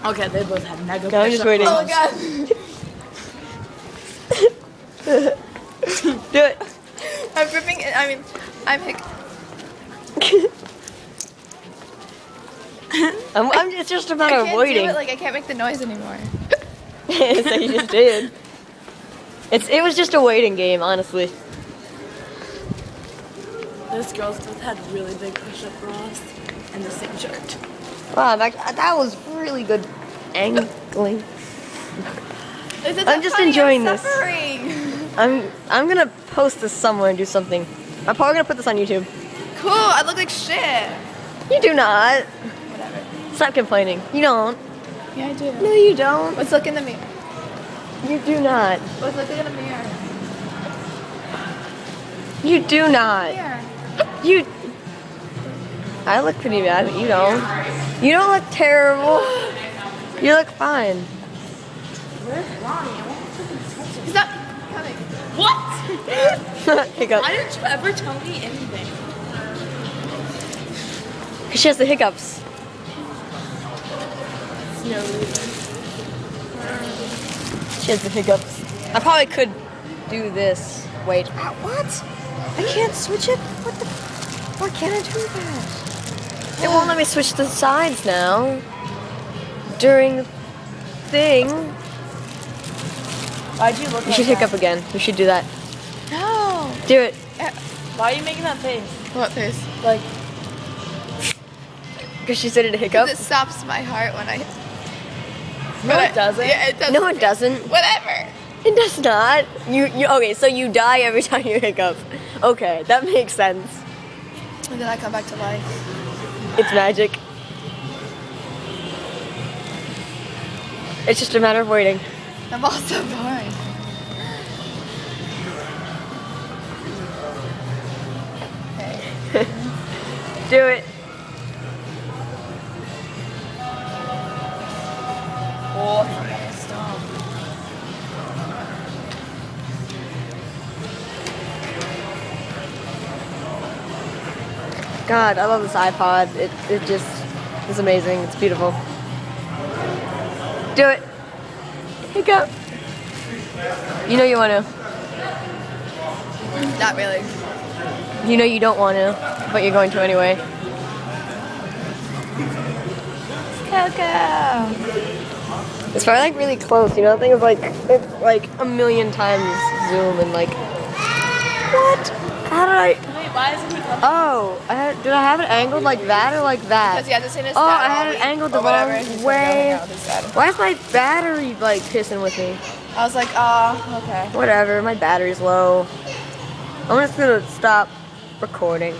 Okay, they both have mega No, I'm just waiting. Oh god. Do it. I'm ripping it. I mean, I'm it's just a matter I of can't waiting. do it, like I can't make the noise anymore. So you just did. It was just a waiting game, honestly. Those girls both had really big push-up bras and the same shirt. Wow, that was really good angling. I'm just enjoying this. I'm gonna post this somewhere and do something. I'm probably gonna put this on YouTube. Cool. I look like shit. You do not. Whatever. Stop complaining. You don't. Yeah, I do. No, you don't. Let's look in the mirror. You do not. Let's look in the mirror. You do not. Here. You. I look pretty bad, but you don't. You don't look terrible. You look fine. Where's Ronnie? He's not coming. What? Hiccup. Why didn't you ever tell me anything? Because she has the hiccups. No reason. She has the hiccups. I probably could do this. Wait. What? I can't switch it? What the? Why can't I do that? It won't let me switch the sides now. During the thing. Why'd you look You should hiccup again. We should do that. No. Do it. Why are you making that face? What face? Like, Because she said it a hiccup. It stops my heart when I. no, it doesn't. Yeah, it doesn't. No, it doesn't. Whatever. It does not. You okay, so you die every time you hiccup. Okay, that makes sense. And then I come back to life. It's magic. It's just a matter of waiting. I'm also boring. Do it. Oh, stop. God, I love this iPod. It just is amazing. It's beautiful. Do it. Hiccup. You know you want to. Not really. You know you don't want to, but you're going to anyway. Coco. It's probably like really close. You know, that thing is like it's like a million times zoom and like. What? How did I? Wait, why isn't he coming? Oh, did I have it angled like that or like that? Because he hasn't seen his Oh, dad I all had it week, angled the or whatever. wrong He's been way. going out with his dad. Why is my battery like pissing with me? I was like, okay. Whatever, my battery's low. I'm just gonna stop recording.